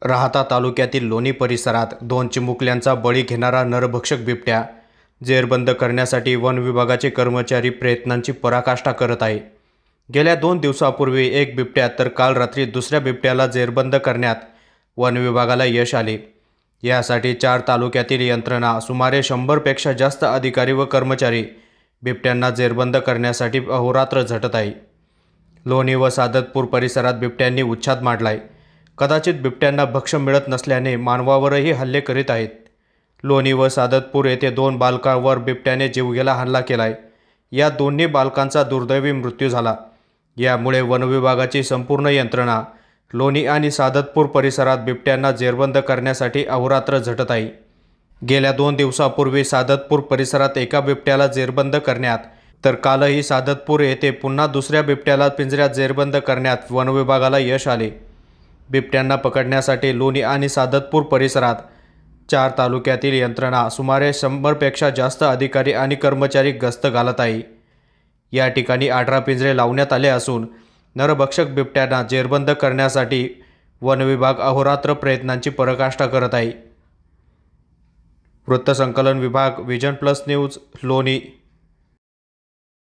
राहाता तालुक्यातील लोणी परिसरात 2 चिमुकल्यांचा बळी घेणारा नरभक्षक बिबट्या जेरबंद करण्यासाठी वन विभागाचे कर्मचारी प्रयत्नांची पराकाष्ठा करत आहे। गेल्या 2 दिवसांपूर्वी एक बिबट्या तर काल रात्री दुसऱ्या बिबट्याला जेरबंद करण्यात वन विभागाला यश आले। यासाठी 4 तालुक्यातील यंत्रणा सुमारे 100 पेक्षा जास्त अधिकारी व कर्मचारी बिबट्यांना जेरबंद करण्यासाठी अहोरात्र झटत आहे। लोणी व सादतपूर परिसरात बिबट्यांनी उच्छाद मांडलाय। कदाचित बिबट्यांना भक्ष्य मिळत नसल्याने मानवावरही हल्ले करीत आहेत। लोणी व सादतपूर येथे 2 बालकांवर बिबट्याने जीवघेणा हल्ला केलाय। या दोन्ही बालकांचा दुर्दैवी मृत्यू झाला। यामुळे वन विभागाची संपूर्ण यंत्रणा लोणी आणि सादतपूर परिसरात बिबट्यांना जेरबंद करण्यासाठी अहोरात्र झटत आहे। गेल्या 2 दिवसांपूर्वी सादतपूर परिसरात एका बिबट्याला जेरबंद करण्यात तर कालही सादतपूर येथे पुन्हा दुसऱ्या बिबट्याला पिंजऱ्यात जेरबंद करण्यात वन विभागाला यश आले। बिबट्यांना पकडण्यासाठी लोणी आणि सादतपूर परिसरात 4 तालुक्यातील यंत्रणा सुमारे 100 पेक्षा जास्त अधिकारी आणि कर्मचारी गस्त घालत आहे। या ठिकाणी 18 पिंजरे लावण्यात आले असून नरभक्षक बिबट्यांना जेरबंद करण्यासाठी वन विभाग अहोरात्र प्रयत्नांची पराकाष्ठा करत आहे। वृत्तसंकलन विभाग, विजन प्लस न्यूज, लोणी।